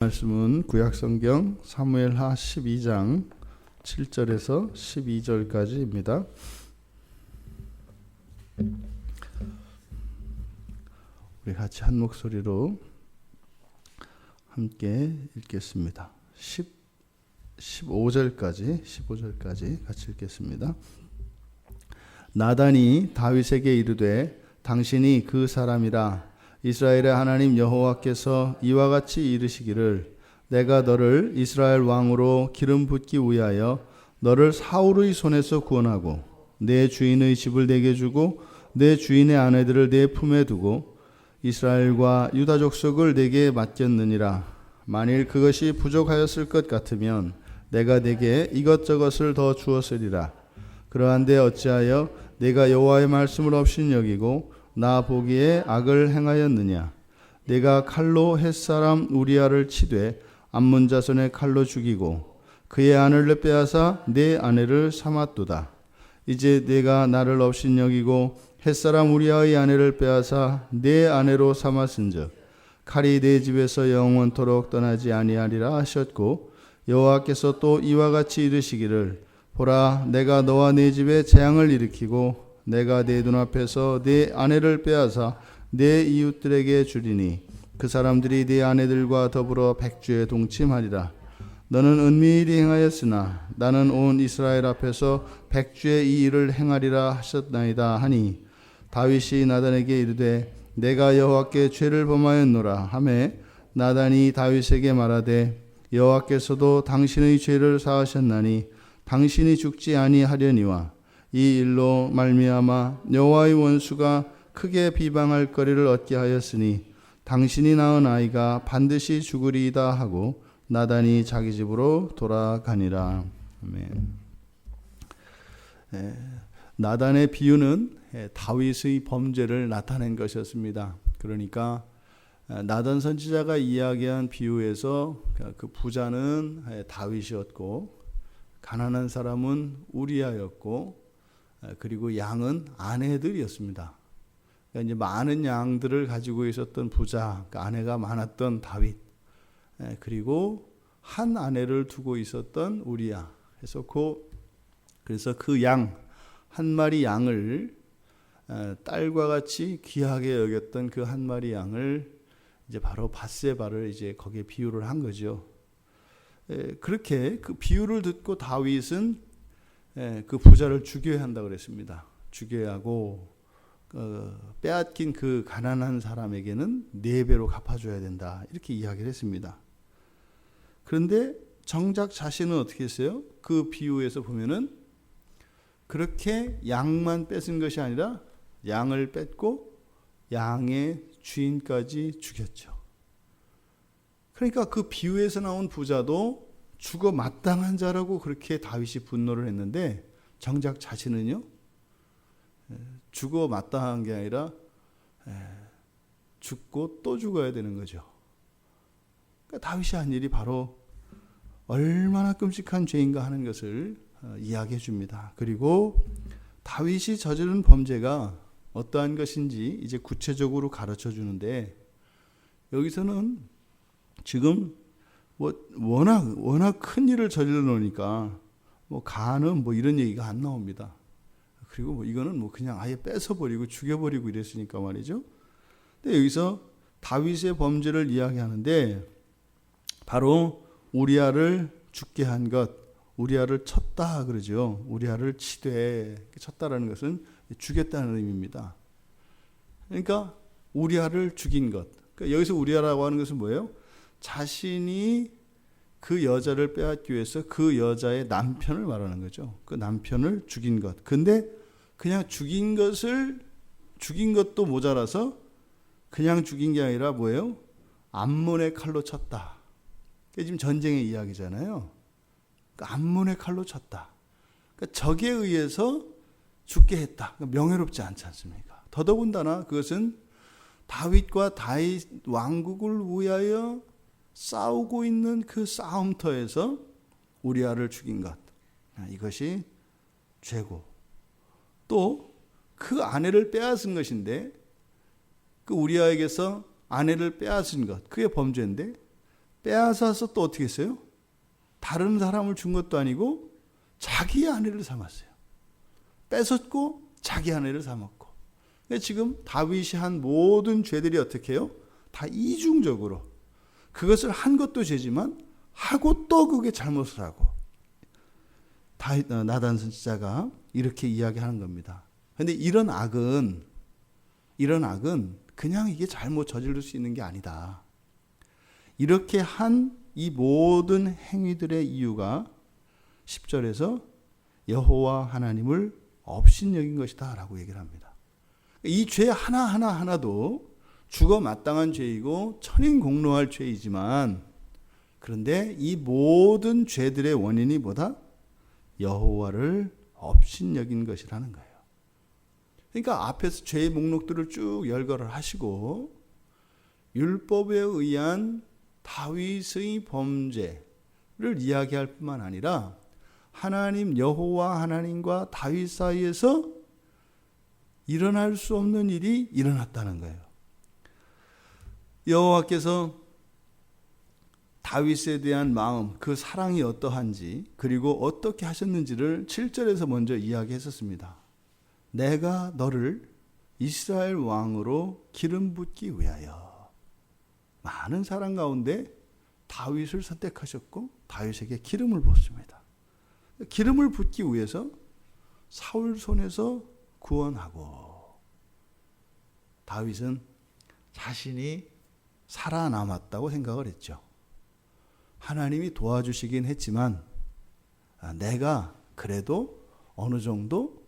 말씀은 구약성경 사무엘하 12장 7절에서 12절까지입니다. 우리 같이 한 목소리로 함께 읽겠습니다. 15절까지 같이 읽겠습니다. 나단이 다윗에게 이르되 당신이 그 사람이라 이스라엘의 하나님 여호와께서 이와 같이 이르시기를 내가 너를 이스라엘 왕으로 기름 붓기 위하여 너를 사울의 손에서 구원하고 내 주인의 집을 내게 주고 내 주인의 아내들을 내 품에 두고 이스라엘과 유다 족속을 내게 맡겼느니라. 만일 그것이 부족하였을 것 같으면 내가 내게 이것저것을 더 주었으리라. 그러한데 어찌하여 내가 여호와의 말씀을 없인 여기고 나 보기에 악을 행하였느냐. 내가 칼로 햇사람 우리아를 치되 암몬 자손의 칼로 죽이고 그의 아내를 빼앗아 내 아내를 삼았도다. 이제 내가 나를 없인 여기고 햇사람 우리아의 아내를 빼앗아 내 아내로 삼았은즉 칼이 내 집에서 영원토록 떠나지 아니하리라 하셨고 여호와께서 또 이와 같이 이르시기를 보라 내가 너와 내 집에 재앙을 일으키고 내가 내 눈앞에서 내 아내를 빼앗아 내 이웃들에게 주리니 그 사람들이 네 아내들과 더불어 백주에 동침하리라. 너는 은밀히 행하였으나 나는 온 이스라엘 앞에서 백주의 이 일을 행하리라 하셨나이다 하니 다윗이 나단에게 이르되 내가 여호와께 죄를 범하였노라 하매 나단이 다윗에게 말하되 여호와께서도 당신의 죄를 사하셨나니 당신이 죽지 아니하려니와 이 일로 말미암아 여호와의 원수가 크게 비방할 거리를 얻게 하였으니 당신이 낳은 아이가 반드시 죽으리이다 하고 나단이 자기 집으로 돌아가니라. 아멘. 나단의 비유는 다윗의 범죄를 나타낸 것이었습니다. 그러니까 나단 선지자가 이야기한 비유에서 그 부자는 다윗이었고 가난한 사람은 우리아였고 그리고 양은 아내들이었습니다. 그러니까 이제 많은 양들을 가지고 있었던 부자, 그러니까 아내가 많았던 다윗, 그리고 한 아내를 두고 있었던 우리아. 그래서 그 양, 한 마리 양을 딸과 같이 귀하게 여겼던 그 한 마리 양을 이제 바로 밧세바를 이제 거기에 비유를 한 거죠. 그렇게 그 비유를 듣고 다윗은 그 부자를 죽여야 한다고 그랬습니다. 죽여야 하고 빼앗긴 그 가난한 사람에게는 4배로 갚아줘야 된다. 이렇게 이야기를 했습니다. 그런데 정작 자신은 어떻게 했어요? 그 비유에서 보면은 그렇게 양만 뺏은 것이 아니라 양을 뺏고 양의 주인까지 죽였죠. 그러니까 그 비유에서 나온 부자도 죽어 마땅한 자라고 그렇게 다윗이 분노를 했는데 정작 자신은요 죽어 마땅한 게 아니라 죽고 또 죽어야 되는 거죠. 그러니까 다윗이 한 일이 바로 얼마나 끔찍한 죄인가 하는 것을 이야기해 줍니다. 그리고 다윗이 저지른 범죄가 어떠한 것인지 이제 구체적으로 가르쳐 주는데 여기서는 지금 워낙 큰 일을 저질러 놓으니까 간음 이런 얘기가 안 나옵니다. 그리고 이거는 그냥 아예 뺏어버리고 죽여버리고 이랬으니까 말이죠. 근데 여기서 다윗의 범죄를 이야기하는데 바로 우리아를 죽게 한 것, 우리아를 쳤다 그러죠. 우리아를 치되 쳤다라는 것은 죽였다는 의미입니다. 그러니까 우리아를 죽인 것. 그러니까 여기서 우리아라고 하는 것은 뭐예요? 자신이 그 여자를 빼앗기 위해서 그 여자의 남편을 말하는 거죠. 그 남편을 죽인 것. 근데 그냥 죽인 것도 모자라서 그냥 죽인 게 아니라 뭐예요? 암몬의 칼로 쳤다. 그게 지금 전쟁의 이야기잖아요. 그러니까 암몬의 칼로 쳤다. 그러니까 적에 의해서 죽게 했다. 그러니까 명예롭지 않지 않습니까? 더더군다나 그것은 다윗과 다윗 왕국을 위하여 싸우고 있는 그 싸움터에서 우리아를 죽인 것. 이것이 죄고 또 그 아내를 빼앗은 것인데 그 우리아에게서 아내를 빼앗은 것 그게 범죄인데 빼앗아서 또 어떻게 했어요? 다른 사람을 준 것도 아니고 자기 아내를 삼았어요. 뺏었고 자기 아내를 삼았고. 지금 다윗이 한 모든 죄들이 어떻게 해요? 다 이중적으로 그것을 한 것도 죄지만 하고 또 그게 잘못을 하고. 나단 선지자가 이렇게 이야기하는 겁니다. 그런데 이런 악은 그냥 이게 잘못 저지를 수 있는 게 아니다. 이렇게 한 이 모든 행위들의 이유가 10절에서 여호와 하나님을 업신여긴 것이다 라고 얘기를 합니다. 이 죄 하나도 죽어 마땅한 죄이고 천인공노할 죄이지만, 그런데 이 모든 죄들의 원인이 뭐다? 여호와를 업신여긴 것이라는 거예요. 그러니까 앞에서 죄의 목록들을 쭉 열거를 하시고 율법에 의한 다윗의 범죄를 이야기할 뿐만 아니라 하나님 여호와 하나님과 다윗 사이에서 일어날 수 없는 일이 일어났다는 거예요. 여호와께서 다윗에 대한 마음, 그 사랑이 어떠한지, 그리고 어떻게 하셨는지를 7절에서 먼저 이야기했었습니다. 내가 너를 이스라엘 왕으로 기름 붓기 위하여. 많은 사람 가운데 다윗을 선택하셨고 다윗에게 기름을 붓습니다. 기름을 붓기 위해서 사울 손에서 구원하고, 다윗은 자신이 살아남았다고 생각을 했죠. 하나님이 도와주시긴 했지만 내가 그래도 어느 정도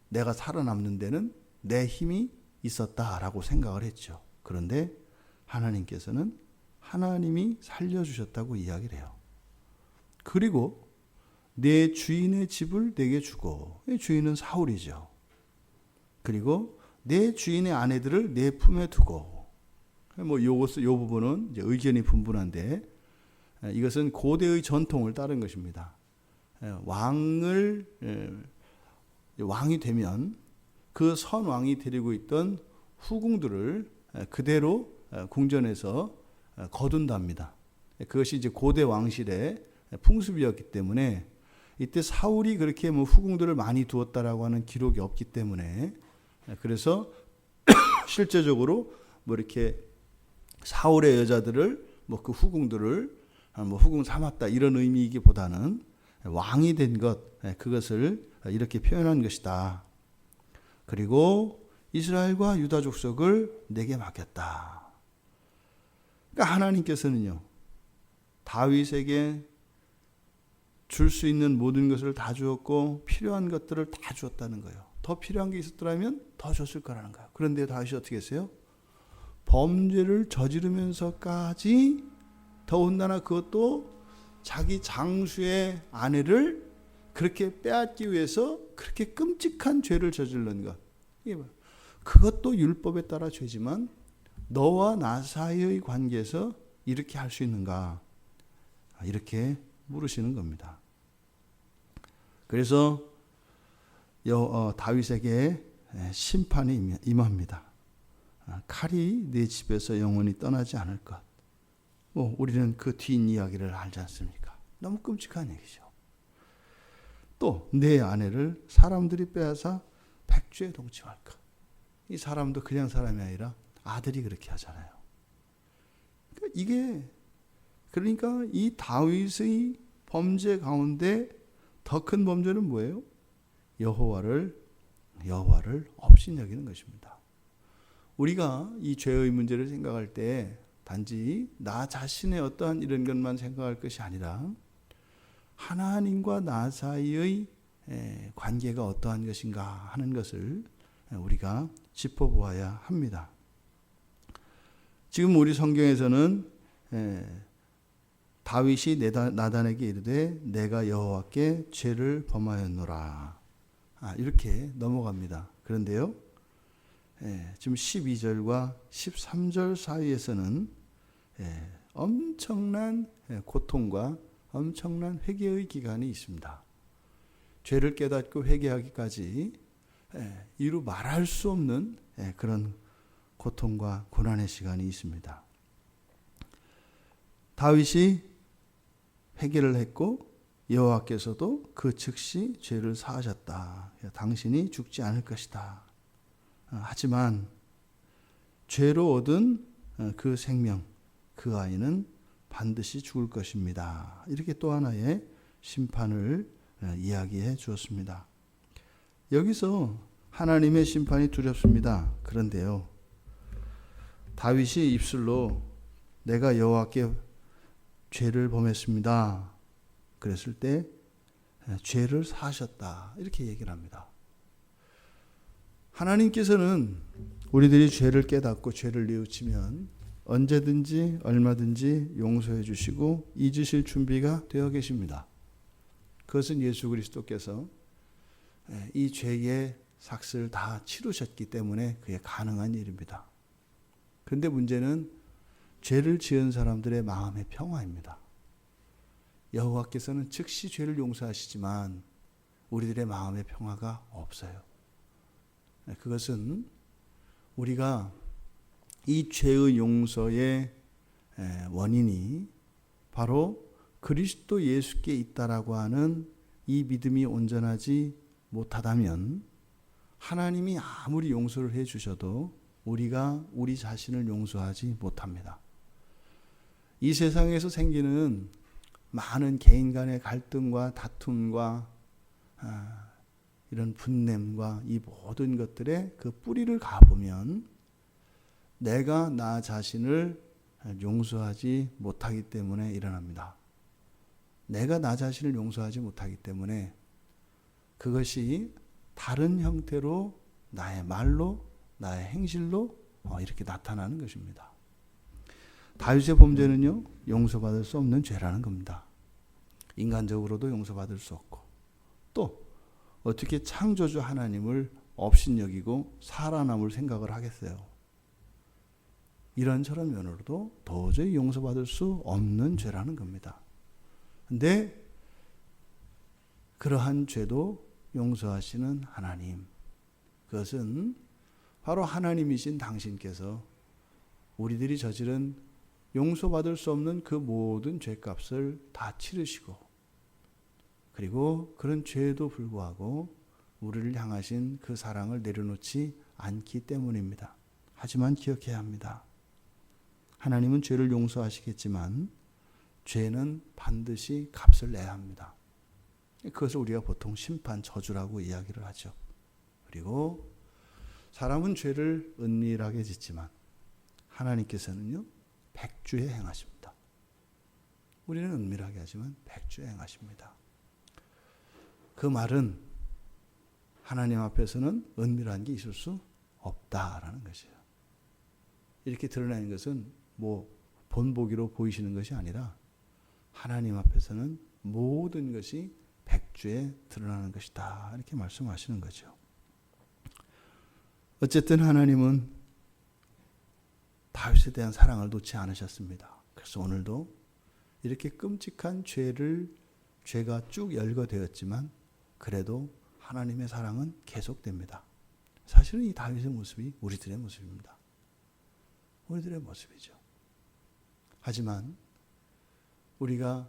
내가 살아남는 데는 내 힘이 있었다라고 생각을 했죠. 그런데 하나님께서는 하나님이 살려주셨다고 이야기를 해요. 그리고 내 주인의 집을 내게 주고, 주인은 사울이죠. 그리고 내 주인의 아내들을 내 품에 두고. 요 부분은 이제 의견이 분분한데, 이것은 고대의 전통을 따른 것입니다. 왕이 되면 그 선왕이 데리고 있던 후궁들을 그대로 궁전에서 거둔답니다. 그것이 이제 고대 왕실의 풍습이었기 때문에, 이때 사울이 그렇게 후궁들을 많이 두었다라고 하는 기록이 없기 때문에, 그래서 실제적으로 이렇게 사울의 여자들을 그 후궁들을 후궁 삼았다 이런 의미이기보다는 왕이 된 것, 그것을 이렇게 표현한 것이다. 그리고 이스라엘과 유다 족속을 내게 맡겼다. 그러니까 하나님께서는요, 다윗에게 줄 수 있는 모든 것을 다 주었고 필요한 것들을 다 주었다는 거예요. 더 필요한 게 있었더라면 더 줬을 거라는 거예요. 그런데 다윗이 어떻게 했어요? 범죄를 저지르면서까지, 더군다나 그것도 자기 장수의 아내를 그렇게 빼앗기 위해서 그렇게 끔찍한 죄를 저지른 것. 그것도 율법에 따라 죄지만 너와 나 사이의 관계에서 이렇게 할 수 있는가? 이렇게 물으시는 겁니다. 그래서 다윗에게 심판이 임합니다. 칼이 네 집에서 영원히 떠나지 않을 것. 우리는 그 뒷이야기를 알지 않습니까? 너무 끔찍한 얘기죠. 또 내 아내를 사람들이 빼앗아 백주에 동침할 것. 이 사람도 그냥 사람이 아니라 아들이 그렇게 하잖아요. 그러니까 이 다윗의 범죄 가운데 더 큰 범죄는 뭐예요? 여호와를 업신여기는 것입니다. 우리가 이 죄의 문제를 생각할 때 단지 나 자신의 어떠한 이런 것만 생각할 것이 아니라 하나님과 나 사이의 관계가 어떠한 것인가 하는 것을 우리가 짚어보아야 합니다. 지금 우리 성경에서는 다윗이 나단에게 이르되 내가 여호와께 죄를 범하였노라, 이렇게 넘어갑니다. 그런데요, 지금 12절과 13절 사이에서는 엄청난 고통과 엄청난 회개의 기간이 있습니다. 죄를 깨닫고 회개하기까지 이루 말할 수 없는 그런 고통과 고난의 시간이 있습니다. 다윗이 회개를 했고 여호와께서도 그 즉시 죄를 사하셨다. 당신이 죽지 않을 것이다. 하지만 죄로 얻은 그 생명, 그 아이는 반드시 죽을 것입니다. 이렇게 또 하나의 심판을 이야기해 주었습니다. 여기서 하나님의 심판이 두렵습니다. 그런데요, 다윗이 입술로 내가 여호와께 죄를 범했습니다. 그랬을 때 죄를 사하셨다. 이렇게 얘기를 합니다. 하나님께서는 우리들이 죄를 깨닫고 죄를 뉘우치면 언제든지 얼마든지 용서해 주시고 잊으실 준비가 되어 계십니다. 그것은 예수 그리스도께서 이 죄의 삭을 다 치르셨기 때문에 그게 가능한 일입니다. 그런데 문제는 죄를 지은 사람들의 마음의 평화입니다. 여호와께서는 즉시 죄를 용서하시지만 우리들의 마음의 평화가 없어요. 그것은 우리가 이 죄의 용서의 원인이 바로 그리스도 예수께 있다라고 하는 이 믿음이 온전하지 못하다면 하나님이 아무리 용서를 해 주셔도 우리가 우리 자신을 용서하지 못합니다. 이 세상에서 생기는 많은 개인 간의 갈등과 다툼과 이런 분냄과 이 모든 것들의 그 뿌리를 가보면 내가 나 자신을 용서하지 못하기 때문에 일어납니다. 내가 나 자신을 용서하지 못하기 때문에 그것이 다른 형태로 나의 말로 나의 행실로 이렇게 나타나는 것입니다. 다윗의 범죄는요, 용서받을 수 없는 죄라는 겁니다. 인간적으로도 용서받을 수 없고 또 어떻게 창조주 하나님을 업신여기고 살아남을 생각을 하겠어요. 이런저런 면으로도 도저히 용서받을 수 없는 죄라는 겁니다. 근데 그러한 죄도 용서하시는 하나님, 그것은 바로 하나님이신 당신께서 우리들이 저지른 용서받을 수 없는 그 모든 죄값을 다 치르시고 그리고 그런 죄에도 불구하고 우리를 향하신 그 사랑을 내려놓지 않기 때문입니다. 하지만 기억해야 합니다. 하나님은 죄를 용서하시겠지만 죄는 반드시 값을 내야 합니다. 그것을 우리가 보통 심판, 저주라고 이야기를 하죠. 그리고 사람은 죄를 은밀하게 짓지만 하나님께서는요, 백주에 행하십니다. 우리는 은밀하게 하지만 백주에 행하십니다. 그 말은 하나님 앞에서는 은밀한 게 있을 수 없다라는 것이에요. 이렇게 드러나는 것은 본보기로 보이시는 것이 아니라 하나님 앞에서는 모든 것이 백주에 드러나는 것이다. 이렇게 말씀하시는 거죠. 어쨌든 하나님은 다윗에 대한 사랑을 놓지 않으셨습니다. 그래서 오늘도 이렇게 끔찍한 죄가 쭉 열거되었지만 그래도 하나님의 사랑은 계속됩니다. 사실은 이 다윗의 모습이 우리들의 모습입니다. 우리들의 모습이죠. 하지만 우리가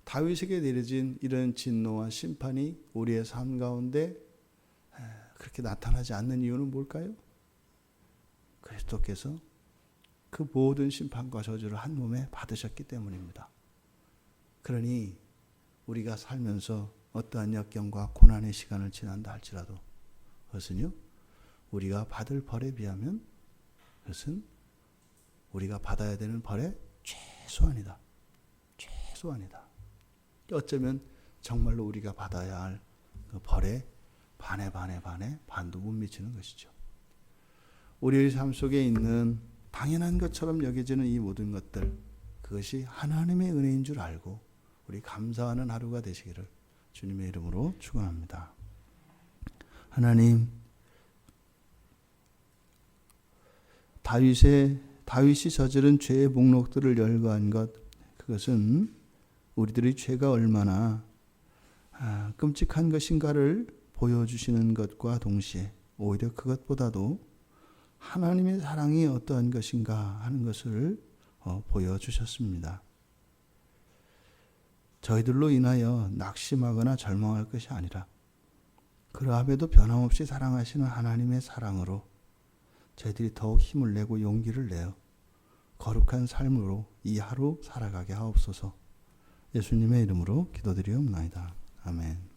다윗에게 내려진 이런 진노와 심판이 우리의 삶 가운데 그렇게 나타나지 않는 이유는 뭘까요? 그리스도께서 그 모든 심판과 저주를 한 몸에 받으셨기 때문입니다. 그러니 우리가 살면서 어떠한 역경과 고난의 시간을 지난다 할지라도 그것은요, 우리가 받을 벌에 비하면 그것은 우리가 받아야 되는 벌의 최소한이다. 최소한이다. 어쩌면 정말로 우리가 받아야 할 그 벌의 반도 못 미치는 것이죠. 우리의 삶 속에 있는 당연한 것처럼 여겨지는 이 모든 것들, 그것이 하나님의 은혜인 줄 알고 우리 감사하는 하루가 되시기를 주님의 이름으로 축원합니다. 하나님, 다윗이 저지른 죄의 목록들을 열거한 것, 그것은 우리들의 죄가 얼마나 끔찍한 것인가를 보여주시는 것과 동시에 오히려 그것보다도 하나님의 사랑이 어떠한 것인가 하는 것을 보여주셨습니다. 저희들로 인하여 낙심하거나 절망할 것이 아니라 그러함에도 변함없이 사랑하시는 하나님의 사랑으로 저희들이 더욱 힘을 내고 용기를 내어 거룩한 삶으로 이 하루 살아가게 하옵소서. 예수님의 이름으로 기도드리옵나이다. 아멘.